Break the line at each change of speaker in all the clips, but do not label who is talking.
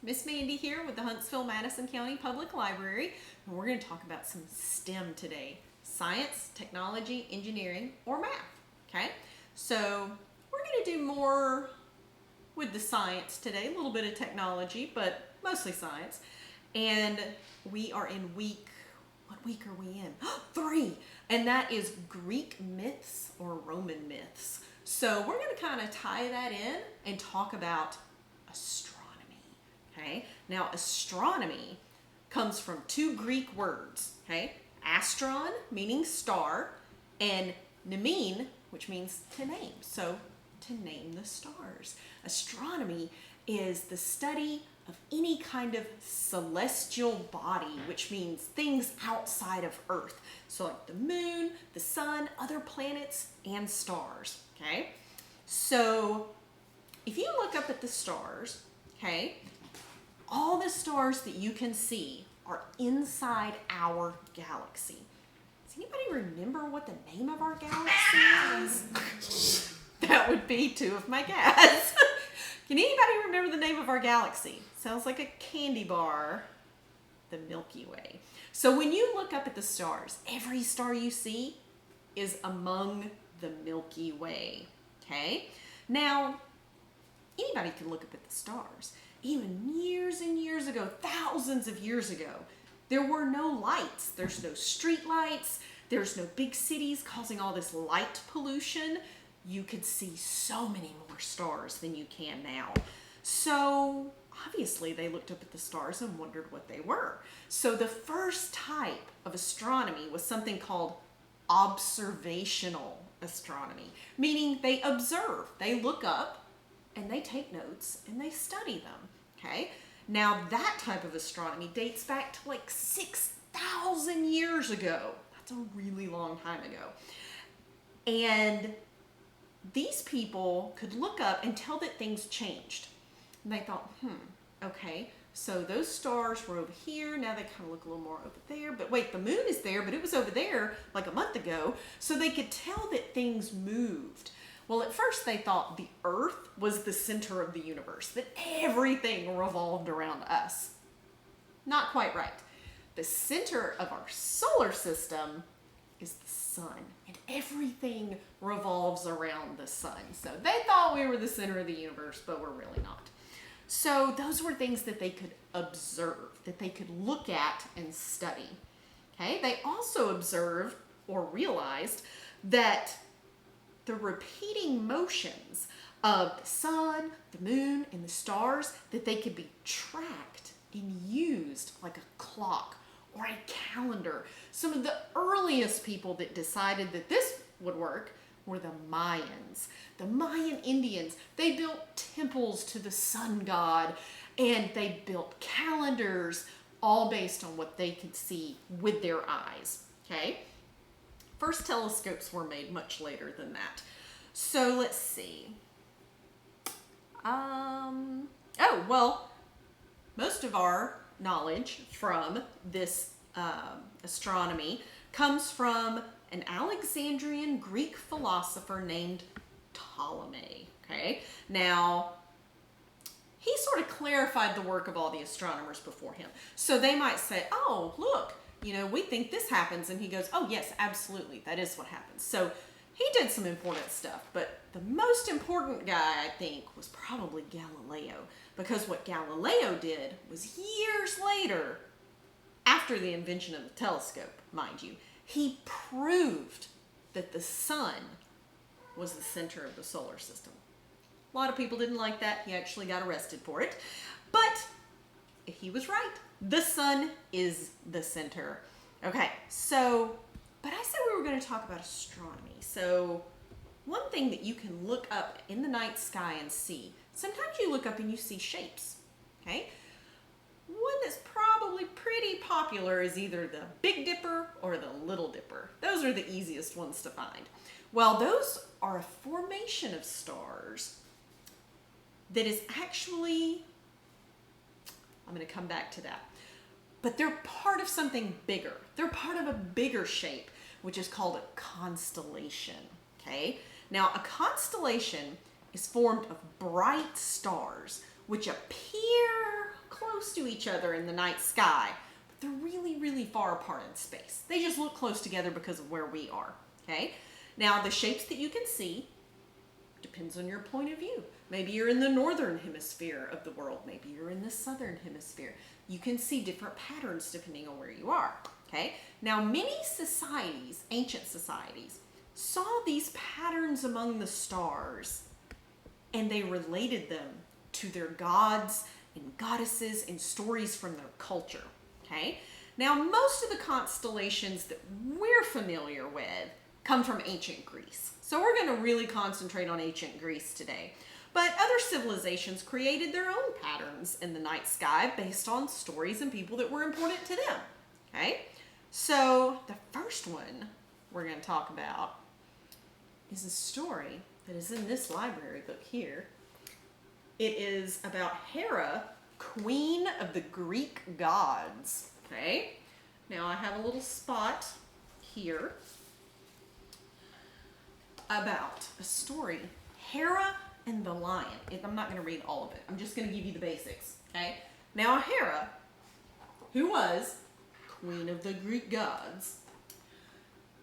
Miss Mandee here with the Huntsville-Madison County Public Library, and we're going to talk about some STEM today. Science, technology, engineering, or math, okay? So we're going to do more with the science today, a little bit of technology, but mostly science. And we are in what week are we in? 3, and that is Greek myths or Roman myths. So we're going to kind of tie that in and talk about astronomy. Okay, now astronomy comes from 2 Greek words, okay? Astron, meaning star, and mnemene, which means to name. So to name the stars. Astronomy is the study of any kind of celestial body, which means things outside of Earth. So like the moon, the sun, other planets, and stars, okay? So if you look up at the stars, okay, all the stars that you can see are inside our galaxy. Does anybody remember what the name of our galaxy is? That would be 2 of my cats. Can anybody remember the name of our galaxy? Sounds like a candy bar. The Milky Way. So when you look up at the stars, every star you see is among the Milky Way. Okay? Now, anybody can look up at the stars. Even years and years ago, thousands of years ago, there were no lights. There's no street lights. There's no big cities causing all this light pollution. You could see so many more stars than you can now. So obviously they looked up at the stars and wondered what they were. So the first type of astronomy was something called observational astronomy, meaning they observe, they look up, and they take notes and they study them, okay? Now that type of astronomy dates back to like 6,000 years ago. That's a really long time ago. And these people could look up and tell that things changed. And they thought, okay, so those stars were over here, now they kind of look a little more over there, but wait, the moon is there, but it was over there like a month ago, so they could tell that things moved. Well, at first they thought the Earth was the center of the universe, that everything revolved around us. Not quite right. The center of our solar system is the sun, and everything revolves around the sun. So they thought we were the center of the universe, but we're really not. So those were things that they could observe, that they could look at and study. Okay? They also observed or realized that the repeating motions of the sun, the moon, and the stars, that they could be tracked and used like a clock or a calendar. Some of the earliest people that decided that this would work were the Mayans. The Mayan Indians, they built temples to the sun god, and they built calendars, all based on what they could see with their eyes, okay? First telescopes were made much later than that. So let's see. Most of our knowledge from this astronomy comes from an Alexandrian Greek philosopher named Ptolemy, okay? Now, he sort of clarified the work of all the astronomers before him. So they might say, oh, look, we think this happens. And he goes, oh, yes, absolutely, that is what happens. So he did some important stuff, but the most important guy, I think, was probably Galileo, because what Galileo did was years later, after the invention of the telescope, mind you, he proved that the sun was the center of the solar system. A lot of people didn't like that. He actually got arrested for it. But he was right. The sun is the center. Okay, but I said we were going to talk about astronomy. So one thing that you can look up in the night sky and see, sometimes you look up and you see shapes, okay? One that's probably pretty popular is either the Big Dipper or the Little Dipper. Those are the easiest ones to find. Well, those are a formation of stars that is actually, I'm going to come back to that, but they're part of something bigger. They're part of a bigger shape, which is called a constellation, okay? Now, a constellation is formed of bright stars which appear close to each other in the night sky, but they're really, really far apart in space. They just look close together because of where we are, okay? Now, the shapes that you can see depends on your point of view. Maybe you're in the northern hemisphere of the world. Maybe you're in the southern hemisphere. You can see different patterns depending on where you are, okay? Now, many societies, ancient societies, saw these patterns among the stars, and they related them to their gods and goddesses and stories from their culture, okay? Now, most of the constellations that we're familiar with come from ancient Greece. So we're going to really concentrate on ancient Greece today. But other civilizations created their own patterns in the night sky based on stories and people that were important to them, okay? So the first one we're going to talk about is a story that is in this library book here. It is about Hera, queen of the Greek gods, okay? Now I have a little spot here about a story, Hera and the lion. I'm not going to read all of it. I'm just going to give you the basics, okay? Now Hera, who was queen of the Greek gods,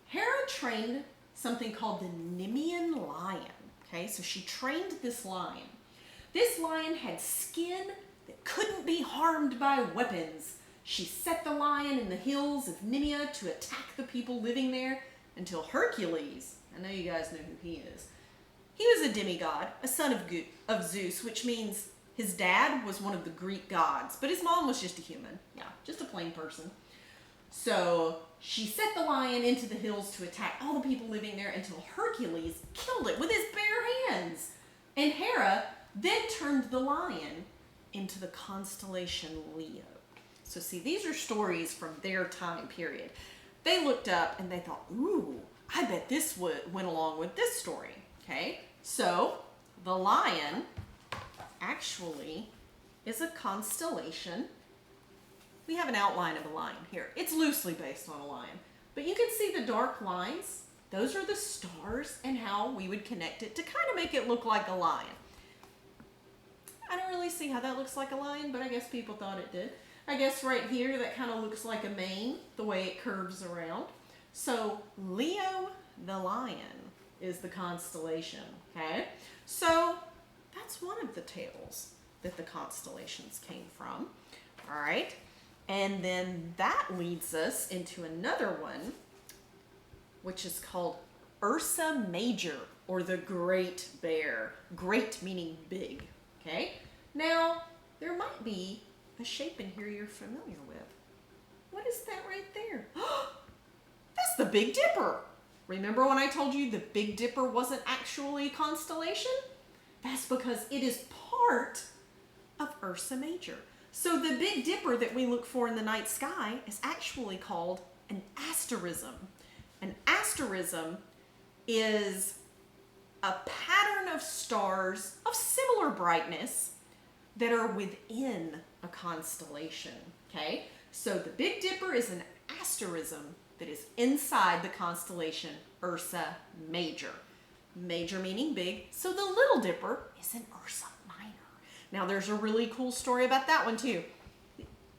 Hera trained something called the Nemean lion, okay? So she trained this lion. This lion had skin that couldn't be harmed by weapons. She set the lion in the hills of Nemea to attack the people living there until Hercules, I know you guys know who he is, he was a demigod, a son of Zeus, which means his dad was one of the Greek gods, but his mom was just a human. Yeah, just a plain person. So she set the lion into the hills to attack all the people living there until Hercules killed it with his bare hands. And Hera then turned the lion into the constellation Leo. So see, these are stories from their time period. They looked up and they thought, ooh, I bet this went along with this story. Okay, so the lion actually is a constellation. We have an outline of a lion here. It's loosely based on a lion, but you can see the dark lines. Those are the stars and how we would connect it to kind of make it look like a lion. I don't really see how that looks like a lion, but I guess people thought it did. I guess right here that kind of looks like a mane, the way it curves around. So Leo the lion is the constellation, okay? So that's one of the tales that the constellations came from, all right? And then that leads us into another one, which is called Ursa Major, or the Great Bear. Great meaning big, okay? Now, there might be a shape in here you're familiar with. What is that right there? That's the Big Dipper. Remember when I told you the Big Dipper wasn't actually a constellation? That's because it is part of Ursa Major. So the Big Dipper that we look for in the night sky is actually called an asterism. An asterism is a pattern of stars of similar brightness that are within a constellation, okay? So the Big Dipper is an asterism that is inside the constellation Ursa Major. Major meaning big, so the Little Dipper is an Ursa Minor. Now there's a really cool story about that one too.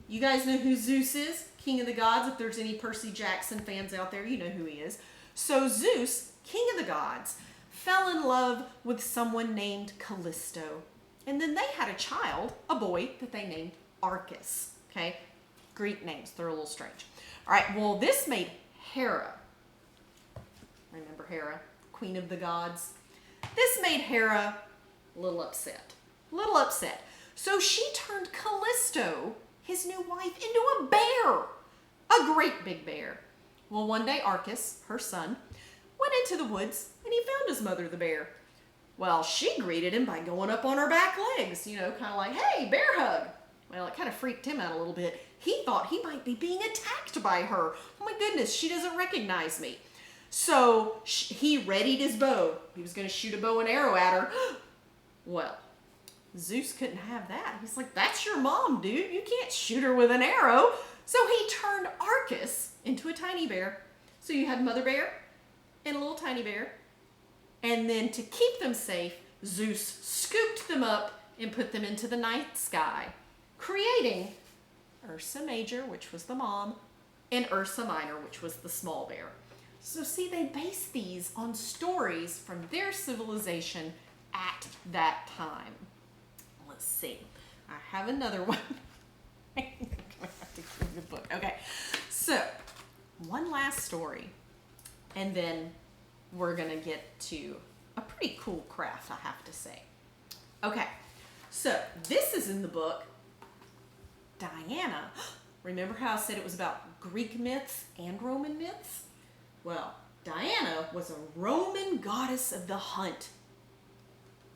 You guys know who Zeus is? King of the gods. If there's any Percy Jackson fans out there, you know who he is. So Zeus, king of the gods, fell in love with someone named Callisto. And then they had a child, a boy, that they named Arcus. Okay? Greek names, they're a little strange. All right, well, this made Hera. Remember Hera, queen of the gods? This made Hera a little upset. So she turned Callisto, his new wife, into a bear. A great big bear. Well, one day Arcus, her son, went into the woods and he found his mother, the bear. Well, she greeted him by going up on her back legs, you know, kind of like, hey, bear hug. Well, it kind of freaked him out a little bit. He thought he might be being attacked by her. Oh my goodness, she doesn't recognize me. So he readied his bow. He was going to shoot a bow and arrow at her. Well, Zeus couldn't have that. He's like, that's your mom, dude. You can't shoot her with an arrow. So he turned Arcus into a tiny bear. So you had Mother Bear and a little tiny bear. And then to keep them safe, Zeus scooped them up and put them into the night sky, creating Ursa Major, which was the mom, and Ursa Minor, which was the small bear. So see, they base these on stories from their civilization at that time. Let's see. I have another one. I'm going to have to keep the book. Okay, so one last story, and then we're going to get to a pretty cool craft, I have to say. Okay, so this is in the book Diana. Remember how I said it was about Greek myths and Roman myths? Well, Diana was a Roman goddess of the hunt.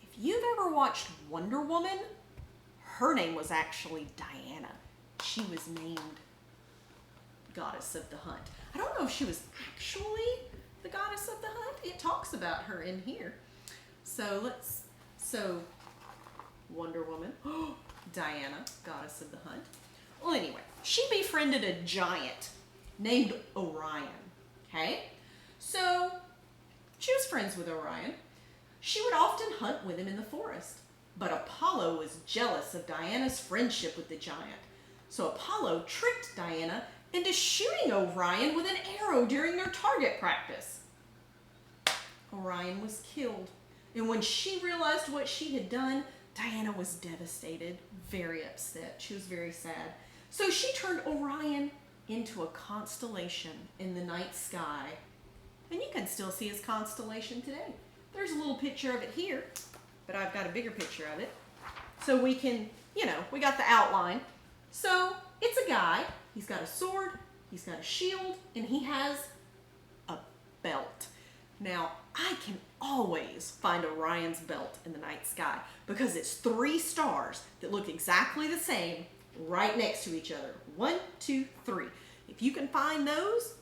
If you've ever watched Wonder Woman, her name was actually Diana. She was named goddess of the hunt. I don't know if she was actually the goddess of the hunt. It talks about her in here. So Wonder Woman, Diana, goddess of the hunt. Well, anyway, she befriended a giant named Orion. Okay, so she was friends with Orion. She would often hunt with him in the forest, but Apollo was jealous of Diana's friendship with the giant. So Apollo tricked Diana into shooting Orion with an arrow during their target practice. Orion was killed, and when she realized what she had done, Diana was devastated, very upset. She was very sad. So she turned Orion into a constellation in the night sky. And you can still see his constellation today. There's a little picture of it here, but I've got a bigger picture of it. So we can, we got the outline. So it's a guy, he's got a sword, he's got a shield, and he has a belt. Now, I can always find Orion's belt in the night sky because it's 3 stars that look exactly the same right next to each other. 1, 2, 3. If you can find those,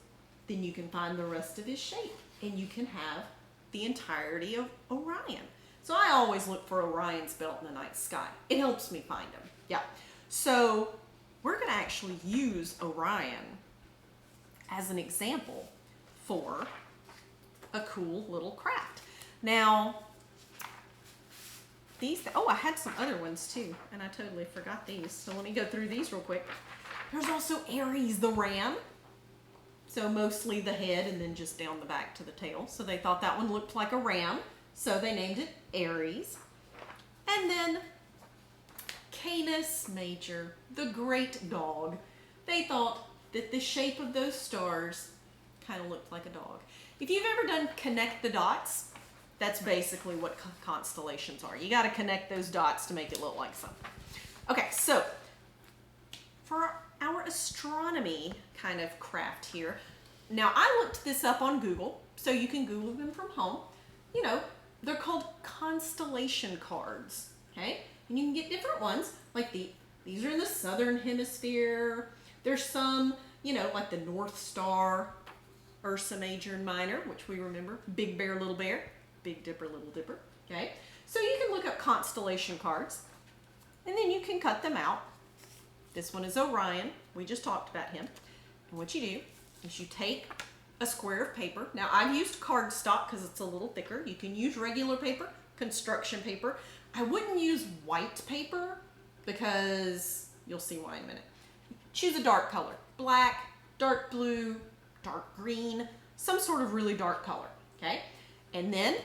then you can find the rest of his shape, and you can have the entirety of Orion. So I always look for Orion's belt in the night sky. It helps me find him. Yeah. So we're going to actually use Orion as an example for a cool little craft. Now, I had some other ones too, and I totally forgot these. So let me go through these real quick. There's also Aries the Ram. So mostly the head and then just down the back to the tail. So they thought that one looked like a ram, so they named it Aries. And then Canis Major, the great dog. They thought that the shape of those stars kind of looked like a dog. If you've ever done connect the dots, that's basically what constellations are. You got to connect those dots to make it look like something. Okay, so for our astronomy kind of craft here, now I looked this up on Google, so you can Google them from home. They're called constellation cards, okay? And you can get different ones, like these are in the southern hemisphere. There's some, like the North Star, Ursa Major and Minor, which we remember, Big Bear, Little Bear, Big Dipper, Little Dipper, okay? So you can look up constellation cards, and then you can cut them out. This one is Orion. We just talked about him. And what you do is you take a square of paper. Now, I've used cardstock because it's a little thicker. You can use regular paper, construction paper. I wouldn't use white paper because you'll see why in a minute. Choose a dark color. Black, dark blue, dark green, some sort of really dark color, okay? And then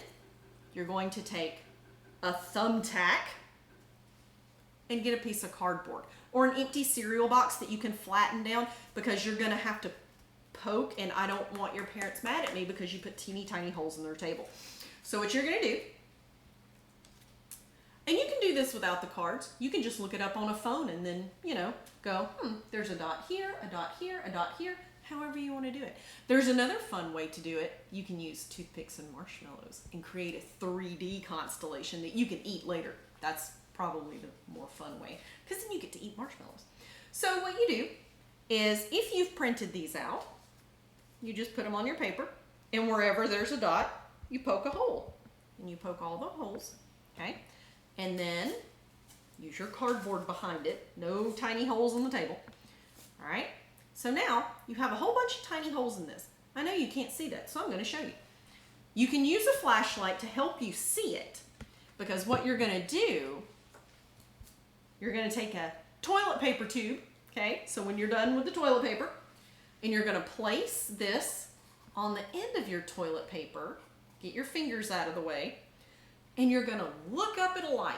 you're going to take a thumbtack and get a piece of cardboard or an empty cereal box that you can flatten down because you're going to have to poke, and I don't want your parents mad at me because you put teeny tiny holes in their table. So what you're going to do, and you can do this without the cards, you can just look it up on a phone and then, go, there's a dot here, a dot here, a dot here, however you want to do it. There's another fun way to do it. You can use toothpicks and marshmallows and create a 3D constellation that you can eat later. That's probably the more fun way because then you get to eat marshmallows. So what you do is if you've printed these out, you just put them on your paper, and wherever there's a dot, you poke a hole. And you poke all the holes, okay? And then use your cardboard behind it. No tiny holes on the table. All right? So now you have a whole bunch of tiny holes in this. I know you can't see that, so I'm going to show you. You can use a flashlight to help you see it, because what you're going to do, you're going to take a toilet paper tube, okay? So when you're done with the toilet paper, and you're gonna place this on the end of your toilet paper, get your fingers out of the way, and you're gonna look up at a light.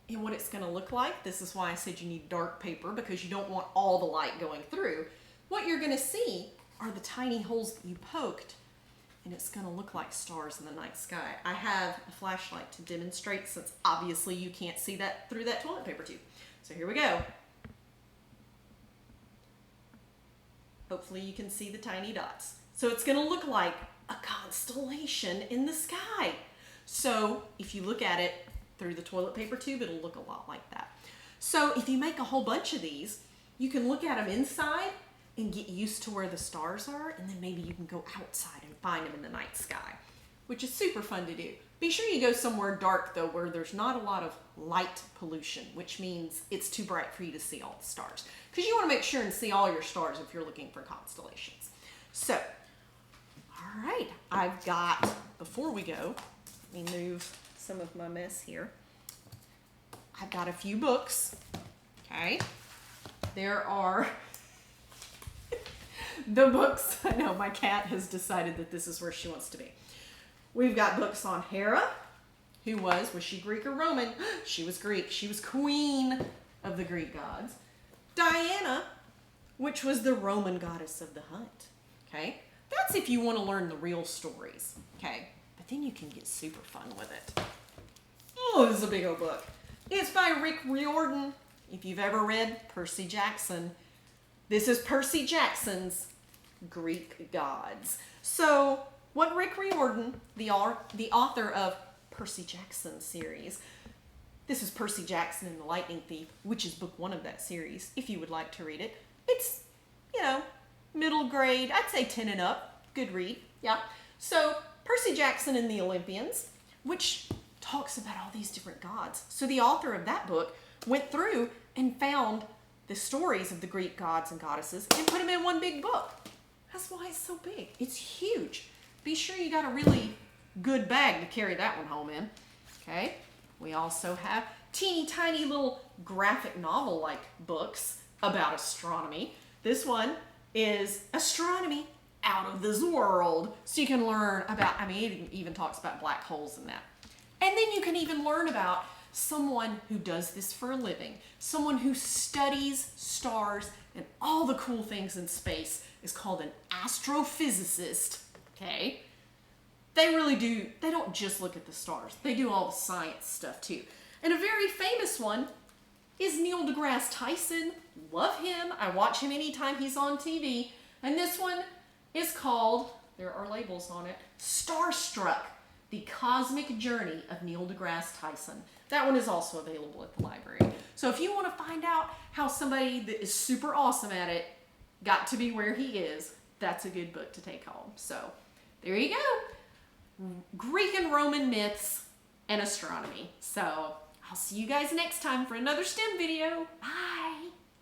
And what it's gonna look like, this is why I said you need dark paper, because you don't want all the light going through. What you're gonna see are the tiny holes that you poked, and it's gonna look like stars in the night sky. I have a flashlight to demonstrate, since obviously you can't see that through that toilet paper tube. So here we go. Hopefully you can see the tiny dots. So it's gonna look like a constellation in the sky. So if you look at it through the toilet paper tube, it'll look a lot like that. So if you make a whole bunch of these, you can look at them inside and get used to where the stars are, and then maybe you can go outside and find them in the night sky, which is super fun to do. Be sure you go somewhere dark though, where there's not a lot of light pollution, which means it's too bright for you to see all the stars, because you want to make sure and see all your stars if you're looking for constellations. So, all right, I've got, before we go, let me move some of my mess here. I've got a few books, okay? There are the books. I know my cat has decided that this is where she wants to be. We've got books on Hera, who was she Greek or Roman? She was Greek. She was queen of the Greek gods. Diana, which was the Roman goddess of the hunt, okay? That's if you want to learn the real stories, okay? But then you can get super fun with it. Oh, this is a big old book. It's by Riordan. If you've ever read Percy Jackson, this is Percy Jackson's Greek gods. So what Rick Riordan, the author of Percy Jackson series, this is Percy Jackson and the Lightning Thief, which is book 1 of that series, if you would like to read it. It's, middle grade, I'd say 10 and up, good read, yeah. So Percy Jackson and the Olympians, which talks about all these different gods. So the author of that book went through and found the stories of the Greek gods and goddesses and put them in one big book. That's why it's so big. It's huge. Be sure you got a really good bag to carry that one home in. Okay. We also have teeny tiny little graphic novel-like books about astronomy. This one is Astronomy Out of This World. So you can learn about, it even talks about black holes and that. And then you can even learn about someone who does this for a living. Someone who studies stars and all the cool things in space is called an astrophysicist, okay? They really do, they don't just look at the stars. They do all the science stuff too. And a very famous one is Neil deGrasse Tyson. Love him. I watch him anytime he's on TV. And this one is called, there are labels on it, Starstruck, The Cosmic Journey of Neil deGrasse Tyson. That one is also available at the library. So if you want to find out how somebody that is super awesome at it got to be where he is, that's a good book to take home. So there you go. Greek and Roman myths and astronomy. So I'll see you guys next time for another STEM video. Bye.